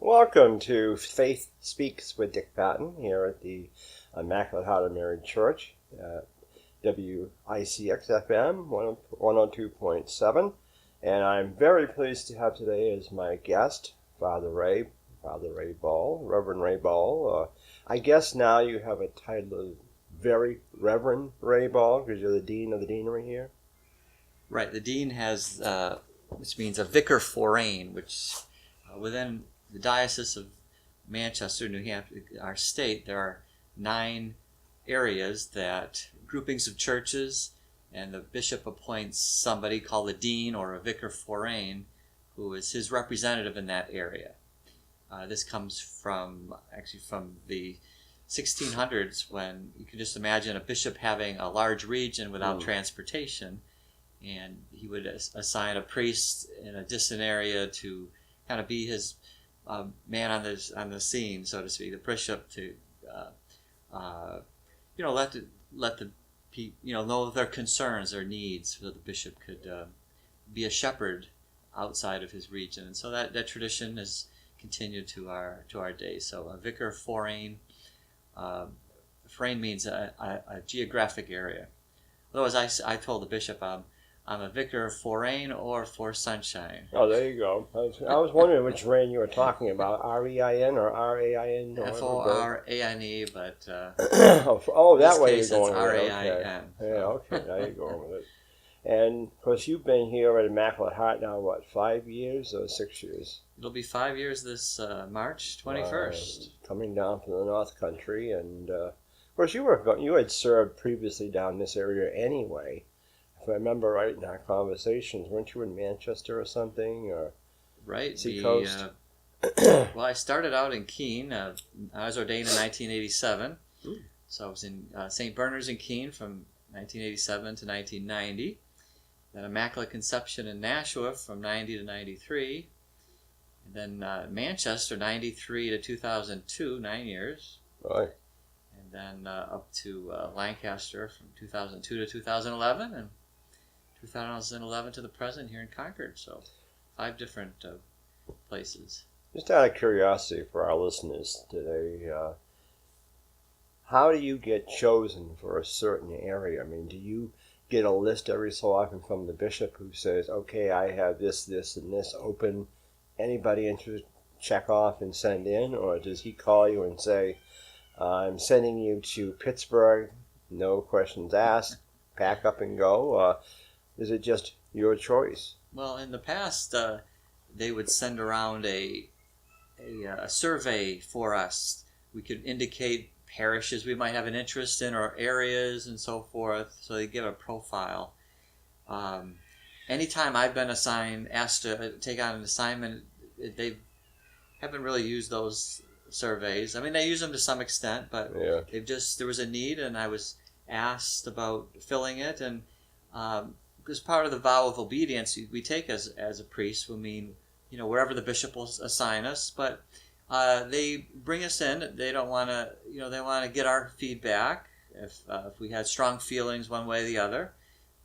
Welcome to Faith Speaks with Dick Patten here at the Immaculate Heart of Mary Church, WICX-FM 102.7. And I'm very pleased to have today as my guest, Father Ray Ball, Reverend Ray Ball. I guess now you have a title of Very Reverend Ray Ball because you're the Dean of the Deanery here? Right, the Dean has, which means a Vicar Forain, which within the Diocese of Manchester, New Hampshire, our state, there are 9 areas groupings of churches, and the bishop appoints somebody called a dean or a vicar forain who is his representative in that area. This comes from the 1600s, when you can just imagine a bishop having a large region without transportation, and he would assign a priest in a distant area to kind of be his man on the scene, so to speak, the bishop to let the people know their concerns, their needs, so the bishop could be a shepherd outside of his region. And so that tradition has continued to our day. So a vicar forain, forain means a geographic area. Otherwise, I told the bishop I'm a vicar for rain or for sunshine. Oh, there you go. I was wondering which rain you were talking about, R-E-I-N or R-A-I-N? F-O-R-A-N-E, but that way you're going with it. R-A-I-N. Okay. Yeah, okay, now you're going with it. And, of course, you've been here at Immaculate Heart now, 5 years or 6 years? It'll be 5 years this March 21st. Coming down from the North Country, and, of course, you had served previously down this area anyway. If I remember right in our conversations, weren't you in Manchester or something? Or right. Seacoast? Well, I started out in Keene. I was ordained in 1987. So I was in St. Bernard's in Keene from 1987 to 1990. Then Immaculate Conception in Nashua from 90 to 93. And then Manchester, 93 to 2002, 9 years. Right. And then up to Lancaster from 2002 to 2011. And 2011 to the present here in Concord, so 5 different places. Just out of curiosity for our listeners today, how do you get chosen for a certain area? I mean, do you get a list every so often from the bishop who says, okay, I have this, and this open, anybody interested, check off and send in? Or does he call you and say, I'm sending you to Pittsburgh, no questions asked, pack up and go? Is it just your choice? Well, in the past, they would send around a survey for us. We could indicate parishes we might have an interest in or areas and so forth, so they give a profile. Anytime I've been asked to take on an assignment, they haven't really used those surveys. I mean, they use them to some extent, but there was a need, and I was asked about filling it, and as part of the vow of obedience we take as a priest will mean, wherever the bishop will assign us, but they bring us in. They don't want to, they want to get our feedback if we had strong feelings one way or the other.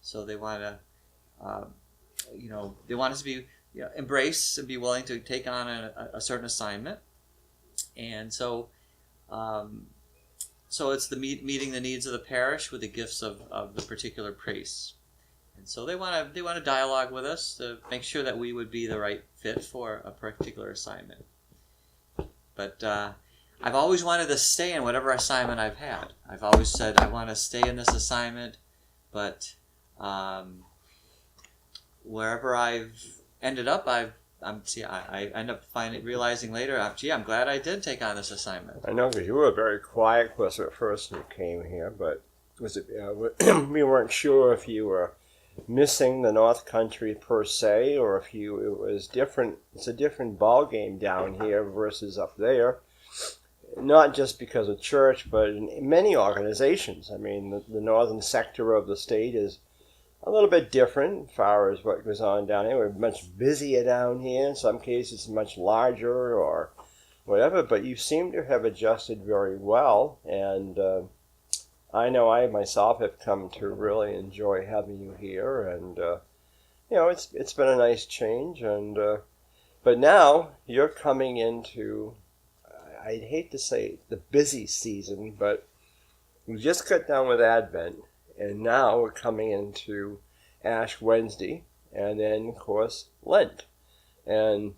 So they want to, they want us to be embrace and be willing to take on a certain assignment, and so it's the meeting the needs of the parish with the gifts of the particular priests. And so they want to dialogue with us to make sure that we would be the right fit for a particular assignment. But I've always wanted to stay in whatever assignment I've had. I've always said I want to stay in this assignment, but wherever I've ended up, I end up realizing later, I'm glad I did take on this assignment. I know, because you were a very quiet person at first when you came here, but we weren't sure if you were missing the North Country per se, or if it was different. It's a different ball game down here versus up there. Not just because of church, but in many organizations. I mean, the northern sector of the state is a little bit different as far as what goes on down here. We're much busier down here. In some cases, much larger or whatever. But you seem to have adjusted very well, and I know I myself have come to really enjoy having you here, and it's been a nice change. And But now you're coming into, I'd hate to say the busy season, but we just got done with Advent, and now we're coming into Ash Wednesday, and then, of course, Lent. And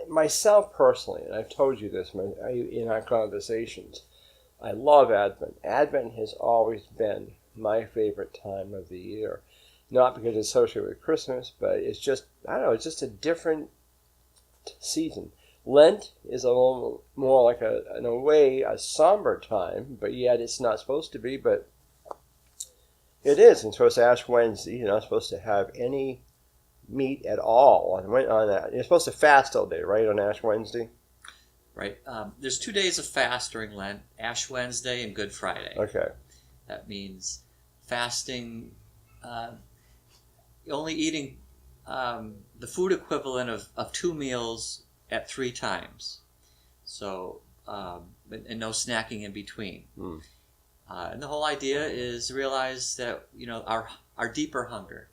myself personally, and I've told you this in our conversations, I love Advent. Advent has always been my favorite time of the year. Not because it's associated with Christmas, but it's just, I don't know, it's just a different season. Lent is a little more like, in a way, a somber time, but yet it's not supposed to be, but it is. And so it's Ash Wednesday. You're not supposed to have any meat at all on that. You're supposed to fast all day, right, on Ash Wednesday? Right. There's 2 days of fast during Lent, Ash Wednesday and Good Friday. Okay. That means fasting, only eating the food equivalent of 2 meals at 3 times. So, and no snacking in between. Mm. And the whole idea is to realize that, our deeper hunger.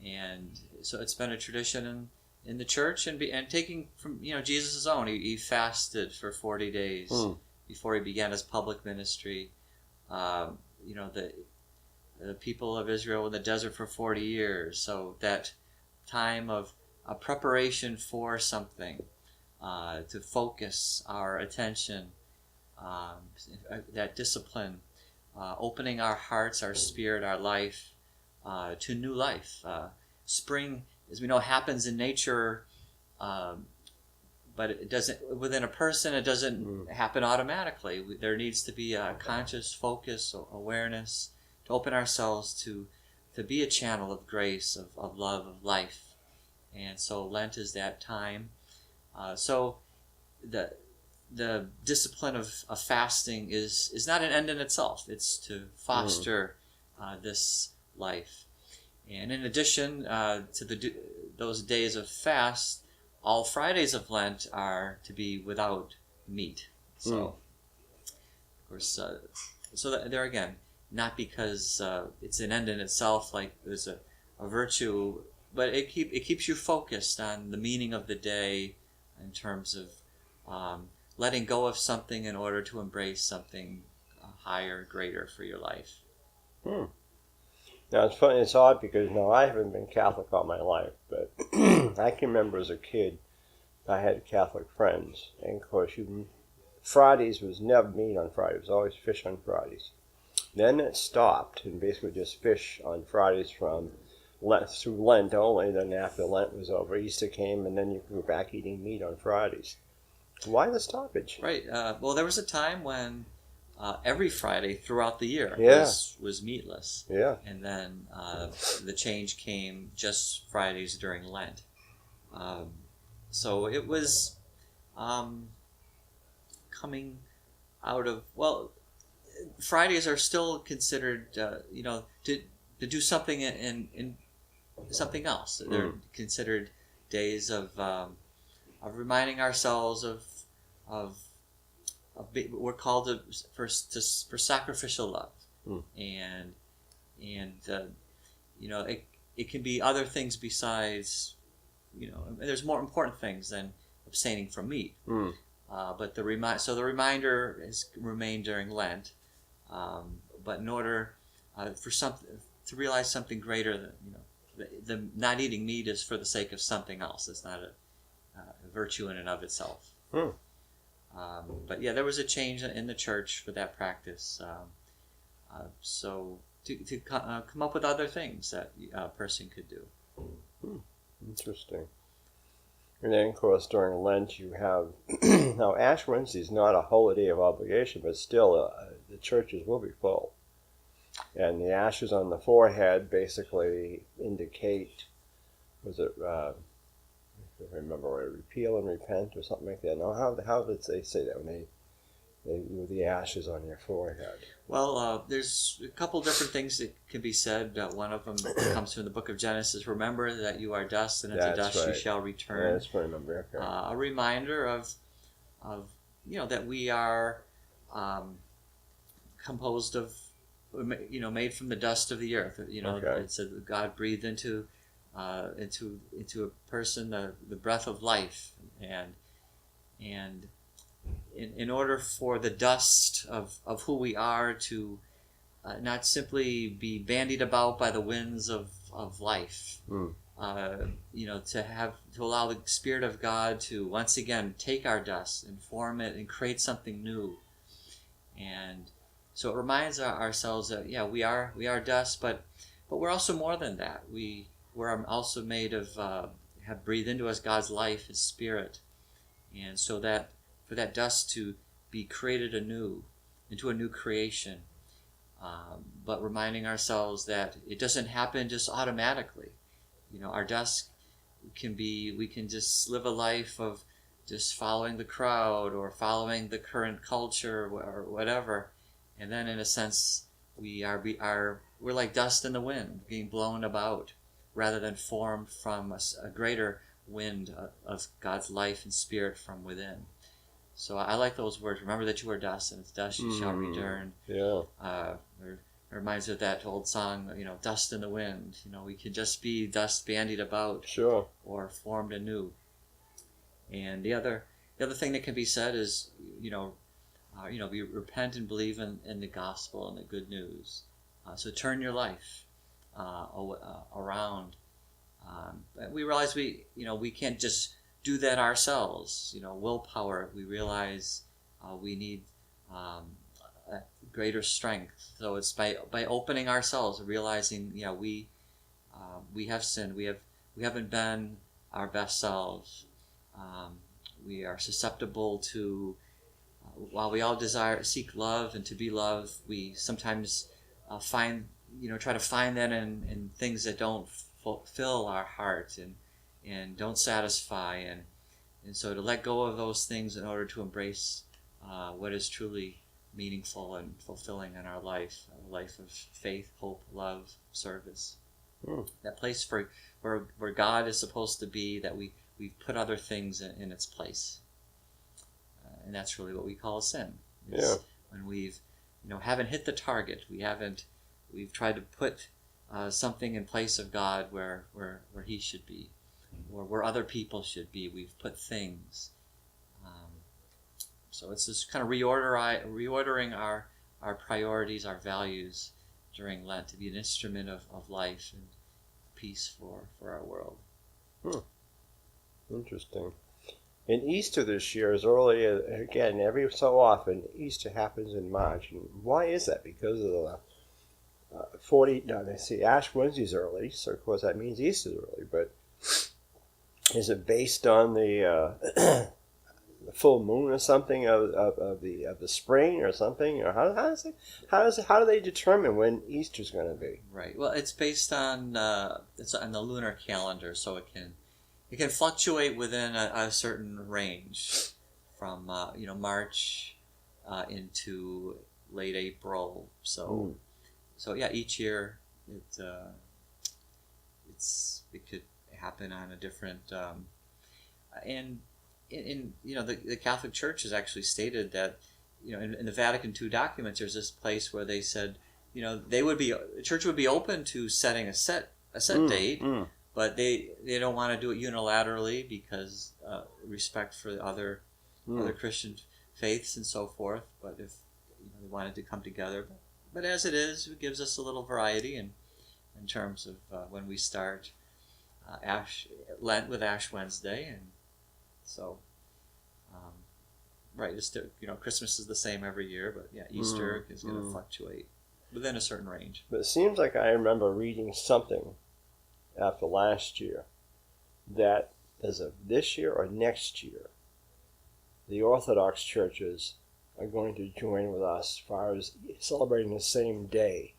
And so it's been a tradition in the church, and taking from Jesus' own. He fasted for 40 days before he began his public ministry. The people of Israel were in the desert for 40 years, so that time of a preparation for something, to focus our attention, that discipline, opening our hearts, our spirit, our life to new life. Spring, as we know, happens in nature, but it doesn't within a person. It doesn't happen automatically. There needs to be a conscious focus, awareness, to open ourselves to be a channel of grace, of love, of life. And so Lent is that time. So the discipline of fasting is not an end in itself. It's to foster this life. And in addition to those days of fast, all Fridays of Lent are to be without meat. So, of course, there again, not because it's an end in itself, like there's a virtue, but it keeps you focused on the meaning of the day in terms of letting go of something in order to embrace something higher, greater for your life. Now, it's funny, it's odd because, I haven't been Catholic all my life, but I can remember as a kid, I had Catholic friends, and of course, Fridays was never meat on Fridays, it was always fish on Fridays. Then it stopped, and basically just fish on Fridays from through Lent only. Then after Lent was over, Easter came, and then you could go back eating meat on Fridays. Why the stoppage? Right. Well, there was a time when every Friday throughout the year was meatless. Yeah. And then the change came just Fridays during Lent. So it was coming out of, Fridays are still considered, to do something in something else. They're considered days of reminding ourselves of we're called for sacrificial love, and it can be other things besides, there's more important things than abstaining from meat. But the reminder has remained during Lent, but in order for something to realize something greater than the not eating meat is for the sake of something else. It's not a virtue in and of itself. But there was a change in the church for that practice. So to come up with other things that a person could do. Interesting. And then, of course, during Lent, you have now Ash Wednesday is not a holiday of obligation, but still, the churches will be full, and the ashes on the forehead basically indicate, was it? I can't remember, repeal and repent or something like that. No, how did they say that when they the ashes on your forehead? Well, there's a couple different things that can be said. One of them comes from the book of Genesis. Remember that you are dust, and into dust you shall return. Yeah, that's what I remember. Okay. A reminder of that we are composed of, made from the dust of the earth. Okay. It said God breathed into into a person the breath of life, and in order for the dust of who we are to not simply be bandied about by the winds of life. To allow the Spirit of God to once again take our dust and form it and create something new. And so it reminds ourselves that we are dust, but we're also more than that. We're also made of have breathed into us God's life, His Spirit, and so that for that dust to be created anew into a new creation. But reminding ourselves that it doesn't happen just automatically. Our dust we can just live a life of just following the crowd or following the current culture or whatever, and then in a sense we're like dust in the wind, being blown about, rather than formed from a greater wind of God's life and Spirit from within. So I like those words. Remember that you are dust, and it's dust you shall return. Yeah. It reminds me of that old song, dust in the wind. We can just be dust bandied about, Sure. or formed anew. And the other thing that can be said is, we repent and believe in the gospel and the good news. So turn your life around. We realize we can't just do that ourselves. Willpower. We realize we need greater strength. So it's by opening ourselves, realizing we have sinned. We haven't been our best selves. We are susceptible to, while we all seek love and to be loved, we sometimes try to find that in things that don't fulfill our heart and don't satisfy, and so to let go of those things in order to embrace what is truly meaningful and fulfilling in our life, a life of faith, hope, love, service. That place where God is supposed to be, that we've put other things in its place, and that's really what we call a sin. When we've haven't hit the target, we've tried to put something in place of God where He should be, or where other people should be. We've put things. So it's this kind of reordering our priorities, our values during Lent, to be an instrument of life and peace for our world. Interesting. And Easter this year is early, again, every so often, Easter happens in March. And why is that? Because of the Ash Wednesday's early, so of course that means Easter's early, but is it based on the full moon or something of the spring or something, or how do they determine when Easter's going to be? Right. Well, it's based on it's on the lunar calendar, so it can fluctuate within a certain range from March into late April. So each year it could happen on a different and. The Catholic Church has actually stated that, in the Vatican II documents, there's this place where they said, the church would be open to setting a set date, but they don't want to do it unilaterally because respect for other Christian faiths and so forth. But if they wanted to come together, but as it is, it gives us a little variety in terms of when we start Lent with Ash Wednesday, and so, it's Christmas is the same every year, but Easter is going to fluctuate within a certain range. But it seems like I remember reading something after last year that as of this year or next year, the Orthodox churches are going to join with us as far as celebrating the same day.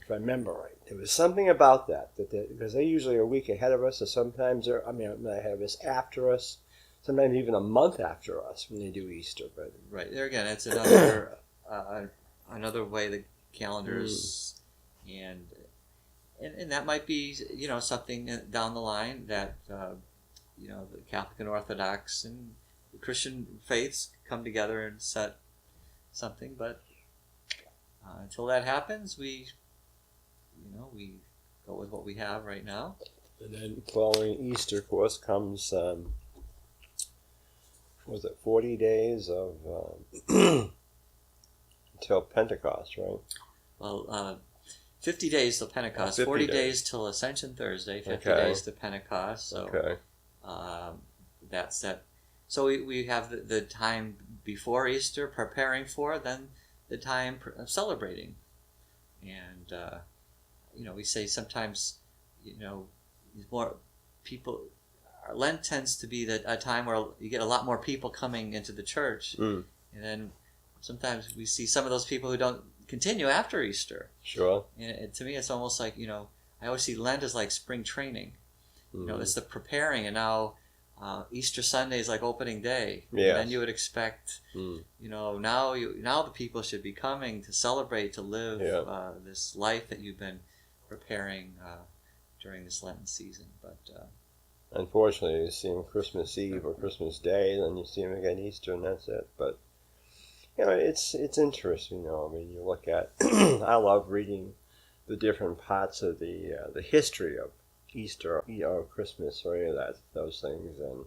If I remember right, there was something about that because they're usually a week ahead of us, or sometimes they're ahead of us, after us, sometimes even a month after us when they do Easter. But right there again, it's another way the calendars, and that might be something down the line that the Catholic and Orthodox and the Christian faiths come together and set something, but until that happens, we go with what we have right now. And then following Easter, of course, comes, was it 40 days of, until Pentecost, right? Well, 50 days till Pentecost, 50 40 days. days till Ascension Thursday, 50 Okay. days to Pentecost. So Okay. that's that. So we have the time before Easter preparing for it, then the time of celebrating. And, we say sometimes, more people, Lent tends to be a time where you get a lot more people coming into the church. Mm. And then sometimes we see some of those people who don't continue after Easter. Sure. And to me, it's almost like, I always see Lent as like spring training. Mm. It's the preparing, and now Easter Sunday is like opening day. Yes. And then you would expect, now the people should be coming to celebrate, to live this life that you've been preparing during this Lenten season. But unfortunately, you see them Christmas Eve or Christmas Day, then you see them again Easter, and that's it. But it's interesting. I mean, you look at. I love reading the different parts of the history of Easter, Christmas, or any of those things, and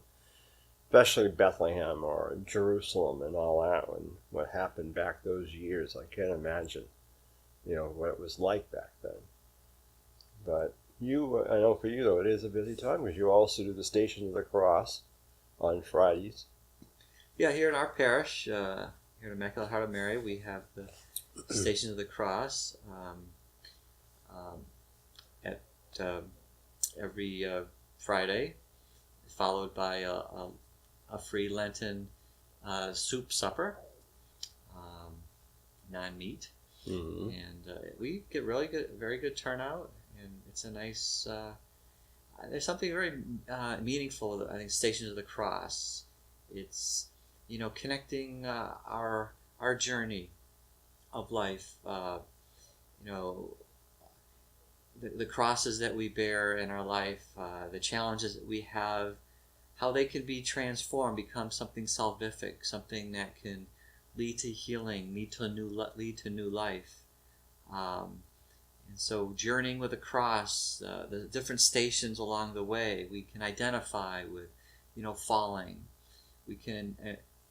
especially Bethlehem or Jerusalem and all that, and what happened back those years. I can't imagine, what it was like back then. But I know for you though, it is a busy time because you also do the Station of the Cross on Fridays. yeah, here in our parish, here at Immaculate Heart of Mary, we have the Station of the Cross at every Friday, followed by a free Lenten soup supper, non-meat, Mm-hmm. and we get very good turnout, and it's a nice. There's something very meaningful. I think Stations of the Cross. It's connecting our journey of life. The crosses that we bear in our life, the challenges that we have, how they can be transformed, become something salvific, something that can lead to healing, lead to new life. And so journeying with the cross, the different stations along the way, we can identify with, falling. We can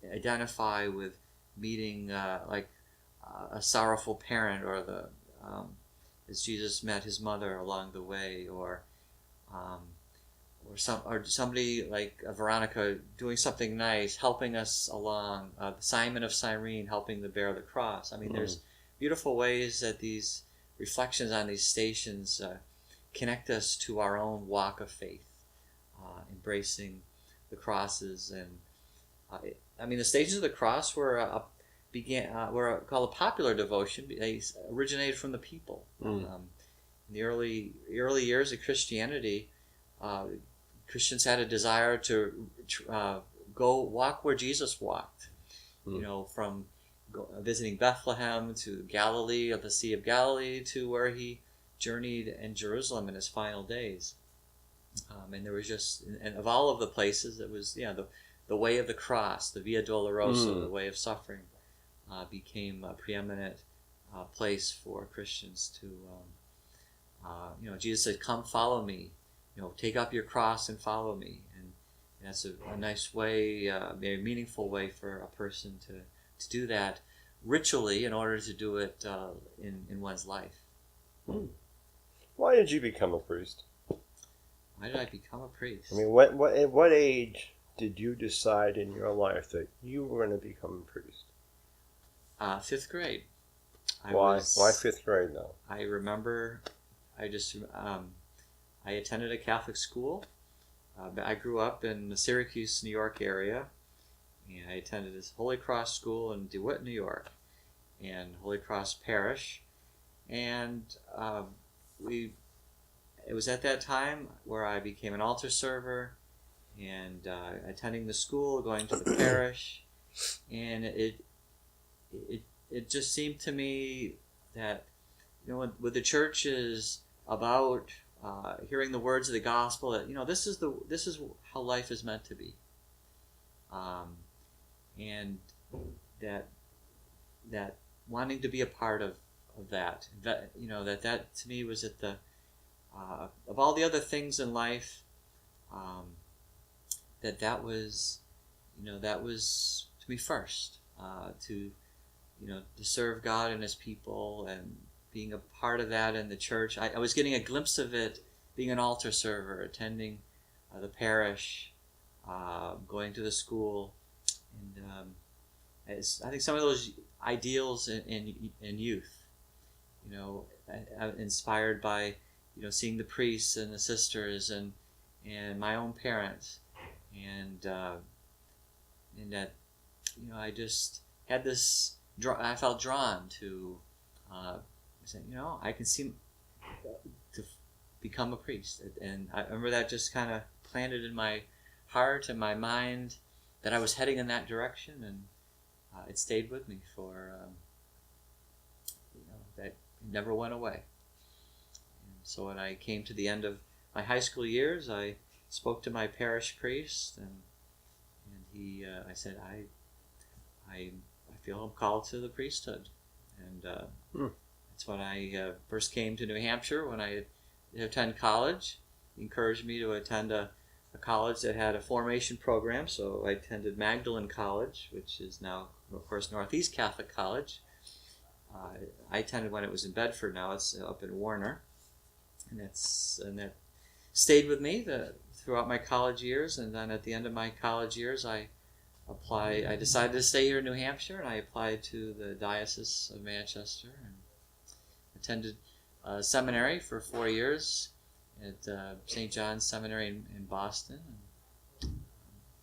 identify with meeting a sorrowful parent, or as Jesus met his mother along the way, or somebody like Veronica doing something nice, helping us along. Simon of Cyrene helping to bear the cross. I mean, there's beautiful ways that these reflections on these stations connect us to our own walk of faith, embracing the crosses. And the Stations of the Cross were called a popular devotion. They originated from the people. In the early years of Christianity, Christians had a desire to go walk where Jesus walked. From visiting Bethlehem to Galilee, of the Sea of Galilee, to where he journeyed in Jerusalem in his final days. And there was and of all of the places, it was the way of the cross, the Via Dolorosa, the way of suffering, became a preeminent place for Christians to. Jesus said, "Come, follow me. Take up your cross and follow me." And that's a nice way, a very meaningful way for a person to do that ritually in order to do it in one's life. Why did you become a priest? Why did I become a priest? I mean, at what age did you decide in your life that you were going to become a priest? 5th grade. Why 5th grade though? I remember, I attended a Catholic school. I grew up in the Syracuse, New York area, and I attended this Holy Cross school in DeWitt, New York, and Holy Cross Parish. And it was at that time where I became an altar server, and attending the school, going to the parish, and it just seemed to me that with the church is about hearing the words of the gospel, that this is how life is meant to be, and that wanting to be a part of that, that to me was at the of all the other things in life, that was, that was to me first, to serve God and His people, and being a part of that in the church. I was getting a glimpse of it being an altar server, attending the parish, going to the school, and I think some of those ideals in youth, inspired by, seeing the priests and the sisters and my own parents, and that, I just had this. I felt drawn to, saying, I can see to become a priest, and I remember that just kind of planted in my heart and my mind that I was heading in that direction, and it stayed with me for, that never went away. And so when I came to the end of my high school years, I spoke to my parish priest, and he, I said, I feel I'm called to the priesthood, and that's when I first came to New Hampshire. When I attend college, he encouraged me to attend a college that had a formation program, so I attended Magdalen College, which is now, of course, Northeast Catholic College. I attended when it was in Bedford. Now it's up in Warner, and that stayed with me throughout my college years. And then at the end of my college years, I decided to stay here in New Hampshire, and I applied to the Diocese of Manchester and attended seminary for 4 years at St. John's Seminary in Boston.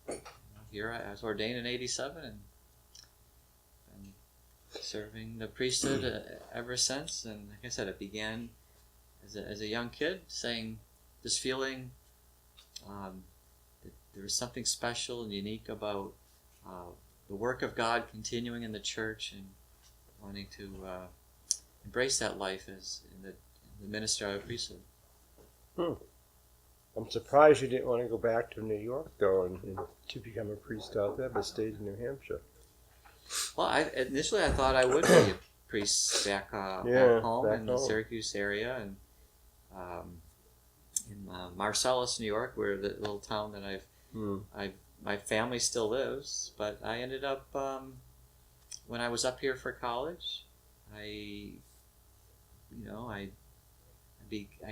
And, here I was ordained in '87, and been serving the priesthood ever since. And like I said, it began as a young kid, just feeling that there was something special and unique about the work of God continuing in the church, and wanting to embrace that life as in the ministerial priesthood. I'm surprised you didn't want to go back to New York, though, and to become a priest out there, but stayed in New Hampshire. Well, initially I thought I would be a priest back home in the Syracuse area, and in Marcellus, New York, where the little town that my family still lives. But I ended up, when I was up here for college, I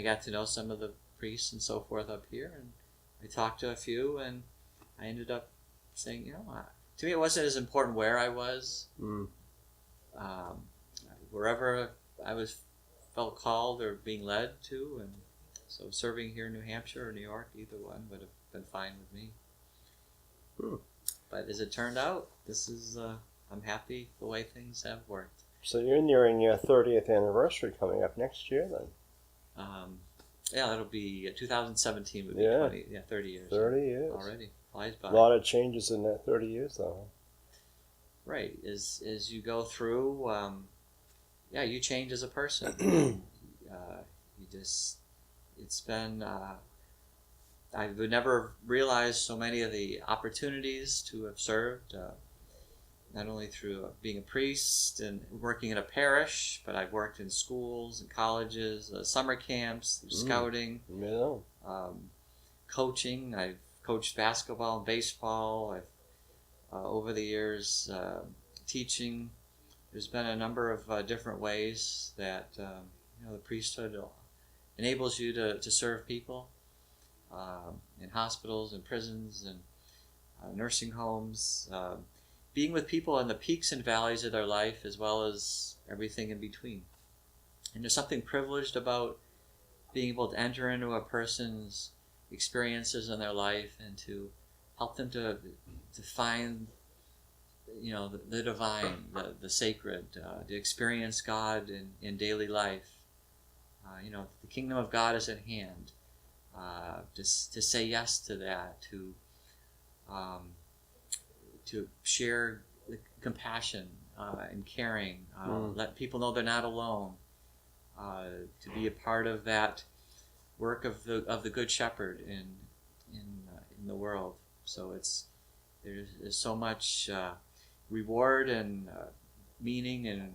got to know some of the priests and so forth up here, and I talked to a few, and I ended up saying, to me it wasn't as important where I was. Wherever I felt called or being led to, and so serving here in New Hampshire or New York, either one would have been fine with me. But as it turned out, I'm happy the way things have worked. So you're nearing your 30th anniversary coming up next year, then? Yeah, that'll be 2017 would be 30 years. 30 years. Already. Flies by. A lot of changes in that 30 years, though. Right. As you go through, you change as a person. It's been, I would never realize so many of the opportunities to have served, not only through being a priest and working in a parish, but I've worked in schools and colleges, summer camps, scouting, coaching. I've coached basketball and baseball. I've over the years teaching. There's been a number of different ways that the priesthood enables you to serve people in hospitals and prisons and nursing homes. Being with people in the peaks and valleys of their life, as well as everything in between. And there's something privileged about being able to enter into a person's experiences in their life and to help them to find, the divine, the sacred, to experience God in daily life. The kingdom of God is at hand. To say yes to that, to share the compassion and caring, let people know they're not alone, to be a part of that work of the Good Shepherd in the world. So there's so much reward and meaning and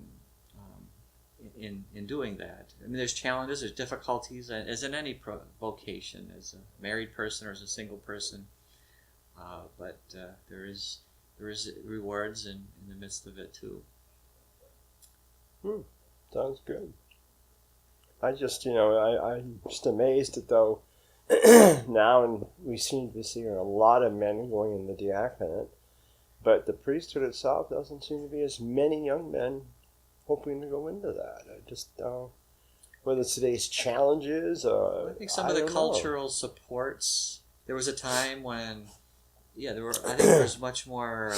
in doing that. I mean, there's challenges, there's difficulties, as in any vocation, as a married person or as a single person. But there is rewards in the midst of it too. Sounds good. I just, I'm just amazed at though now, and we seem to be seeing a lot of men going in the diaconate, but the priesthood itself doesn't seem to be as many young men hoping to go into that. I just whether it's today's challenges or I think some of the cultural supports. There was a time when, I think there was much more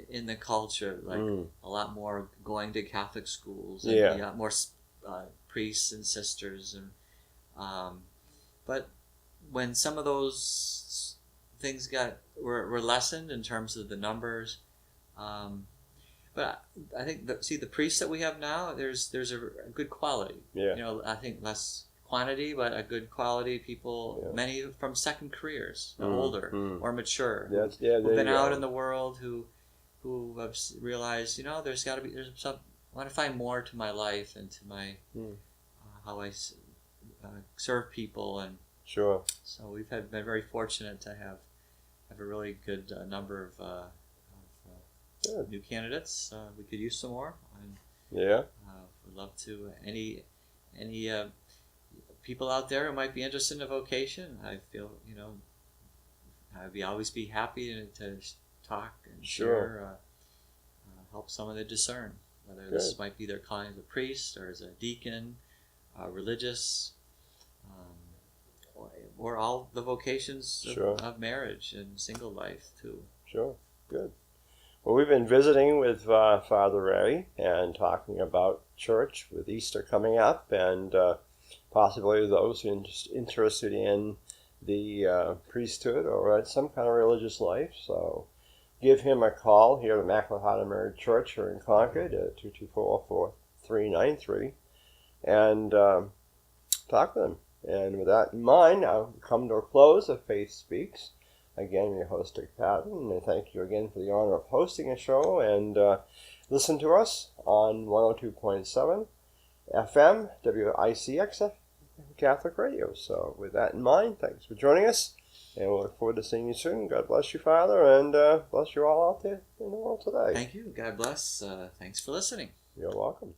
in the culture, like a lot more going to Catholic schools, and a lot more priests and sisters, and but when some of those things were lessened in terms of the numbers. But I think the priests that we have now, there's a good quality. Yeah. I think less quantity, but a good quality people. Yeah. Many from second careers, older or mature, who've been out in the world, who have realized, there's some. I want to find more to my life and to my how I serve people, and sure. So we've been very fortunate to have a really good number of new candidates. We could use some more. And, would love to. Any people out there who might be interested in a vocation, I feel, I'd always be happy to talk and share, help someone to discern whether this might be their calling as a priest or as a deacon, religious, or all the vocations of marriage and single life too. Sure, good. Well, we've been visiting with Father Ray and talking about church with Easter coming up, and possibly those who are interested in the priesthood or some kind of religious life. So give him a call here at Immaculate Heart of Mary Church here in Concord at 224-4393 and talk with him. And with that in mind, I'll come to a close of Faith Speaks. Again, your host, Dick Patten, and thank you again for the honor of hosting a show. And listen to us on 102.7 FM, WICX Catholic Radio. So with that in mind, thanks for joining us, and we'll look forward to seeing you soon. God bless you, Father, and bless you all out there in the world today. Thank you. God bless. Thanks for listening. You're welcome.